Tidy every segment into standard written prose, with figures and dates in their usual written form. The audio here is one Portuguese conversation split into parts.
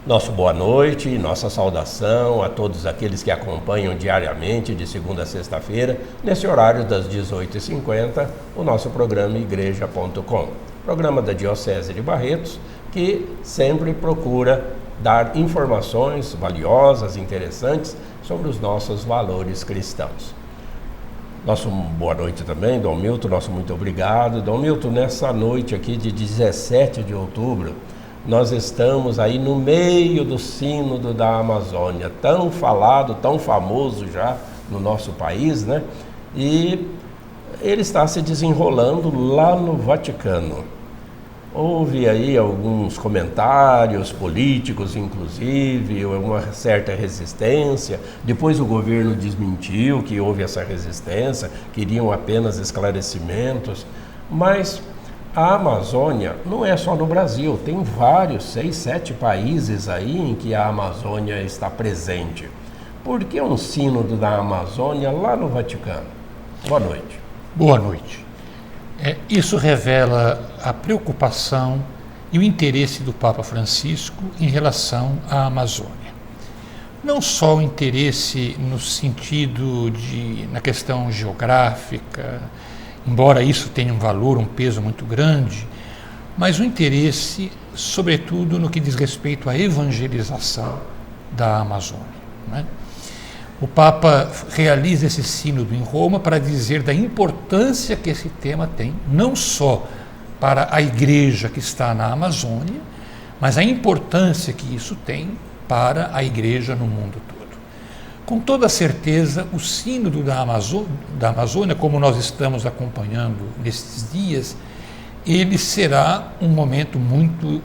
Nosso boa noite, nossa saudação a todos aqueles que acompanham diariamente, de segunda a sexta-feira, nesse horário das 18h50, o nosso programa Igreja.com, programa da Diocese de Barretos, que sempre procura dar informações valiosas, interessantes, sobre os nossos valores cristãos. Nosso boa noite também, Dom Milton, nosso muito obrigado. Dom Milton, nessa noite aqui de 17 de outubro, nós estamos aí no meio do Sínodo da Amazônia, tão falado, tão famoso já no nosso país, né? E ele está se desenrolando lá no Vaticano. Houve aí alguns comentários políticos, inclusive, uma certa resistência. Depois o governo desmentiu que houve essa resistência, queriam apenas esclarecimentos, mas a Amazônia não é só no Brasil, tem vários, 6, 7 países aí em que a Amazônia está presente. Por que um sínodo da Amazônia lá no Vaticano? Boa noite. Boa noite. Isso revela a preocupação e o interesse do Papa Francisco em relação à Amazônia. Não só o interesse no sentido na questão geográfica, embora isso tenha um valor, um peso muito grande, mas o interesse, sobretudo, no que diz respeito à evangelização da Amazônia, né? O Papa realiza esse sínodo em Roma para dizer da importância que esse tema tem, não só para a igreja que está na Amazônia, mas a importância que isso tem para a igreja no mundo todo. Com toda certeza, o sínodo da Amazônia, como nós estamos acompanhando nesses dias, ele será um momento muito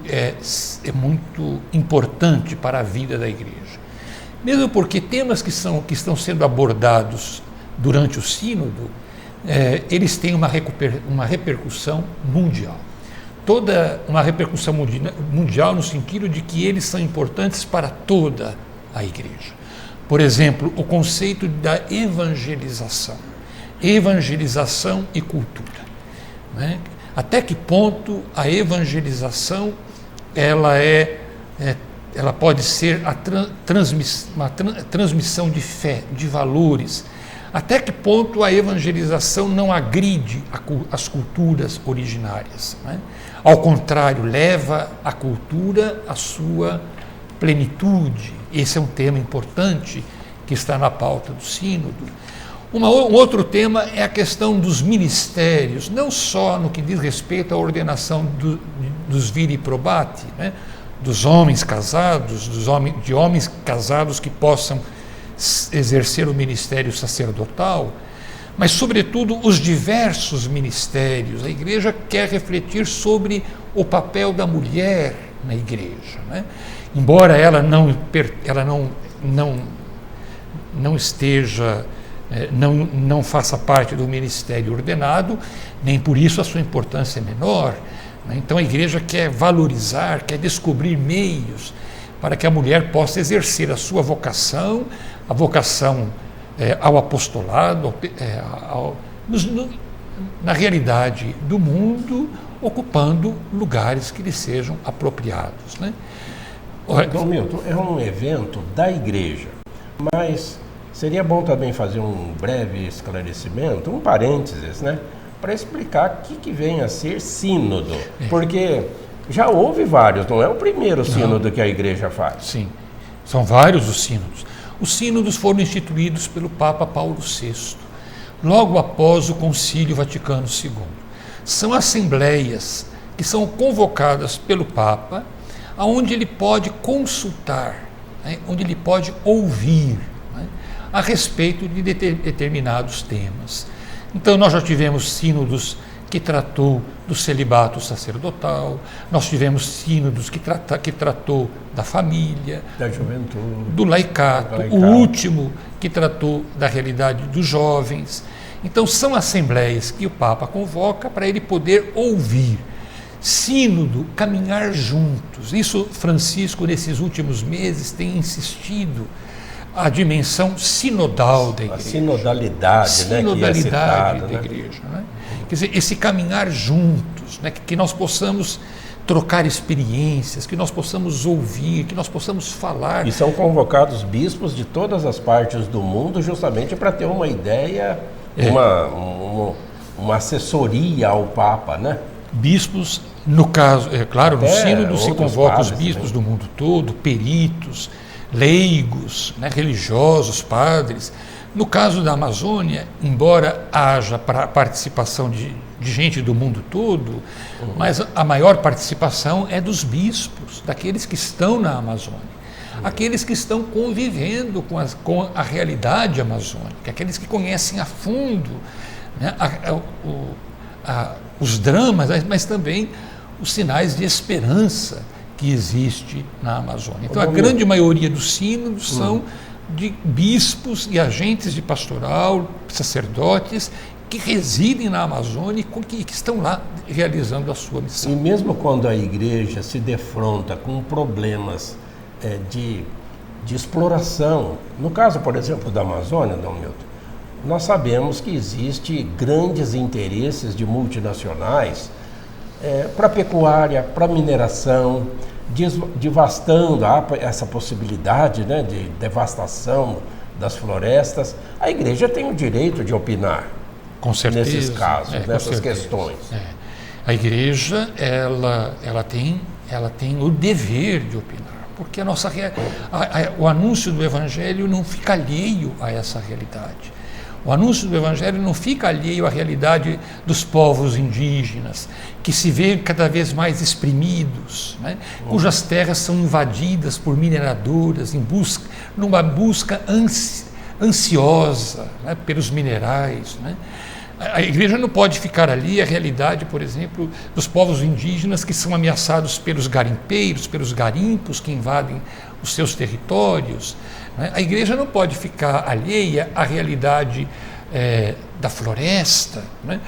importante para a vida da igreja. Mesmo porque temas que estão sendo abordados durante o sínodo, eles têm uma repercussão mundial. Toda uma repercussão mundial no sentido de que eles são importantes para toda a igreja. Por exemplo, o conceito da evangelização e cultura, né? Até que ponto a evangelização ela pode ser uma transmissão de fé, de valores. Até que ponto a evangelização não agride as culturas originárias, né? Ao contrário, leva a cultura à sua plenitude. Esse é um tema importante que está na pauta do sínodo. Um outro tema é a questão dos ministérios, não só no que diz respeito à ordenação dos viri probati, né? Dos homens casados, de homens casados que possam exercer o ministério sacerdotal, mas, sobretudo, os diversos ministérios. A igreja quer refletir sobre o papel da mulher na igreja, né? Embora ela não faça parte do ministério ordenado, nem por isso a sua importância é menor. Então a igreja quer valorizar, quer descobrir meios para que a mulher possa exercer a sua vocação, a vocação ao apostolado, na realidade do mundo, ocupando lugares que lhe sejam apropriados, né? Dom Milton, é um evento da igreja, mas seria bom também fazer um breve esclarecimento, um parênteses, né? Para explicar o que vem a ser sínodo, porque já houve vários, não é o primeiro sínodo que a igreja faz. Sim, são vários os sínodos. Os sínodos foram instituídos pelo Papa Paulo VI, logo após o Concílio Vaticano II. São assembleias que são convocadas pelo Papa, onde ele pode consultar, né, onde ele pode ouvir, né, a respeito de determinados temas. Então, nós já tivemos sínodos que tratou do celibato sacerdotal, nós tivemos sínodos que tratou da família, da juventude, do laicato, o último que tratou da realidade dos jovens. Então, são assembleias que o Papa convoca para ele poder ouvir. Sínodo, caminhar juntos. Isso Francisco, nesses últimos meses, tem insistido. A dimensão sinodal da igreja. A sinodalidade, né, que é citada, da igreja. Né? Quer dizer, esse caminhar juntos, né, que nós possamos trocar experiências, que nós possamos ouvir, que nós possamos falar. E são convocados bispos de todas as partes do mundo justamente para ter uma ideia, uma assessoria ao Papa, né? Bispos, no caso, é claro, no sínodo se convoca os bispos do mundo todo, peritos, leigos, né, religiosos, padres. No caso da Amazônia, embora haja participação de gente do mundo todo, mas a maior participação é dos bispos, daqueles que estão na Amazônia, aqueles que estão convivendo com a realidade amazônica, aqueles que conhecem a fundo, né, os dramas, mas também os sinais de esperança que existe na Amazônia. Então, a grande maioria dos sínodos são de bispos e agentes de pastoral, sacerdotes, que residem na Amazônia e que estão lá realizando a sua missão. E mesmo quando a igreja se defronta com problemas de exploração, no caso, por exemplo, da Amazônia, Dom Milton, nós sabemos que existe grandes interesses de multinacionais para pecuária, para mineração, devastando essa possibilidade, né, de devastação das florestas. A igreja tem o direito de opinar. Com certeza, nesses casos, nessas questões. A igreja ela tem o dever de opinar, porque o anúncio do Evangelho não fica alheio a essa realidade. O anúncio do Evangelho não fica alheio à realidade dos povos indígenas, que se veem cada vez mais exprimidos, né? Cujas terras são invadidas por mineradoras numa busca ansiosa, né, pelos minerais, né? A igreja não pode ficar ali a realidade, por exemplo, dos povos indígenas que são ameaçados pelos garimpeiros, pelos garimpos que invadem os seus territórios, né? A igreja não pode ficar alheia à realidade da floresta, né?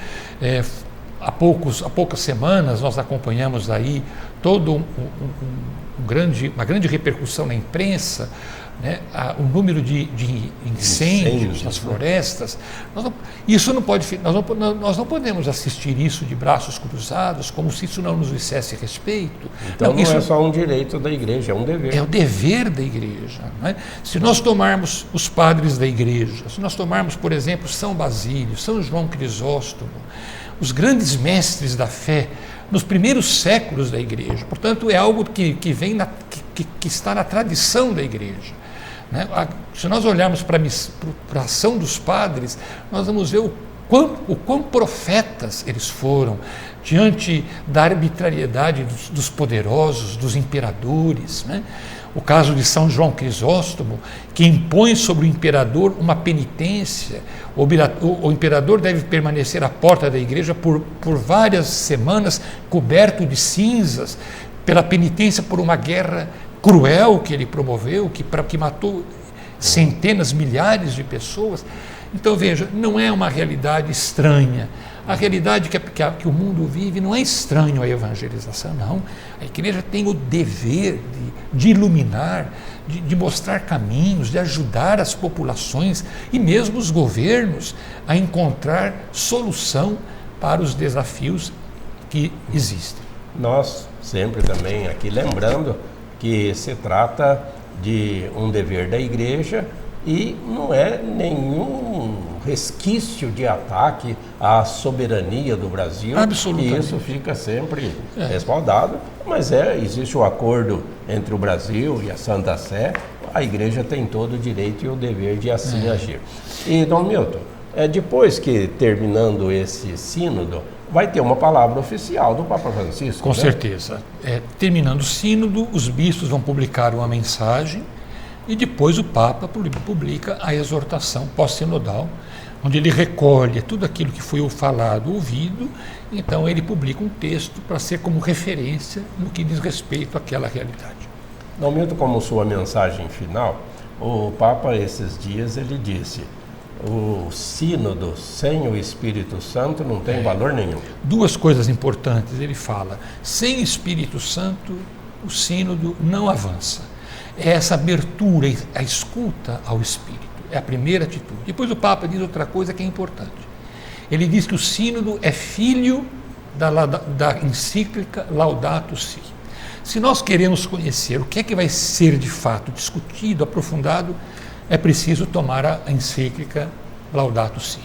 Há poucas semanas nós acompanhamos aí toda uma grande repercussão na imprensa, né, o número de incêndios nas florestas. Nós não podemos assistir isso de braços cruzados, como se isso não nos dissesse respeito. Então não é só um direito da igreja, é um dever. É o dever da igreja. Né? Se nós tomarmos os padres da igreja, se nós tomarmos, por exemplo, São Basílio, São João Crisóstomo, os grandes mestres da fé, nos primeiros séculos da igreja, portanto é algo que está na tradição da igreja. Né? Se nós olharmos para a ação dos padres, nós vamos ver o quão profetas eles foram diante da arbitrariedade dos poderosos, dos imperadores, né? O caso de São João Crisóstomo, que impõe sobre o imperador uma penitência. O imperador deve permanecer à porta da igreja por várias semanas, coberto de cinzas, pela penitência por uma guerra cruel que ele promoveu, que matou centenas, milhares de pessoas. Então, veja, não é uma realidade estranha. A realidade que o mundo vive não é estranho à evangelização, não. A igreja tem o dever de iluminar, de mostrar caminhos, de ajudar as populações e mesmo os governos a encontrar solução para os desafios que existem. Nós sempre também aqui lembrando que se trata de um dever da igreja e não é nenhum resquício de ataque à soberania do Brasil. Absolutamente. E isso fica sempre respaldado, mas existe o acordo entre o Brasil e a Santa Sé, a igreja tem todo o direito e o dever de assim agir. E, Dom Milton, depois que terminando esse sínodo, vai ter uma palavra oficial do Papa Francisco. Com certeza. Terminando o sínodo, os bispos vão publicar uma mensagem e depois o Papa publica a exortação pós-sinodal, onde ele recolhe tudo aquilo que foi falado, ouvido, então ele publica um texto para ser como referência no que diz respeito àquela realidade. No momento como sua mensagem final, o Papa esses dias ele disse: o sínodo sem o Espírito Santo não tem valor nenhum. Duas coisas importantes ele fala: sem Espírito Santo o sínodo não avança. É essa abertura, a escuta ao Espírito, é a primeira atitude. Depois o Papa diz outra coisa que é importante. Ele diz que o sínodo é filho da encíclica Laudato Si. Se nós queremos conhecer o que é que vai ser de fato discutido, aprofundado, é preciso tomar a encíclica Laudato Si.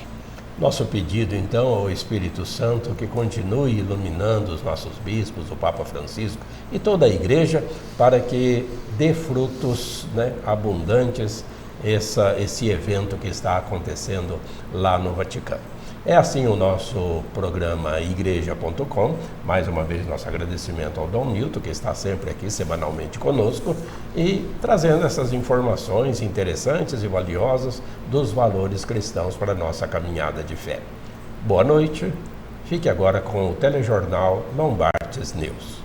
Nosso pedido, então, ao Espírito Santo que continue iluminando os nossos bispos, o Papa Francisco e toda a Igreja, para que dê frutos, né, abundantes esse evento que está acontecendo lá no Vaticano. É assim o nosso programa Igreja.com. Mais uma vez, nosso agradecimento ao Dom Milton, que está sempre aqui semanalmente conosco e trazendo essas informações interessantes e valiosas dos valores cristãos para a nossa caminhada de fé. Boa noite. Fique agora com o telejornal Lombardes News.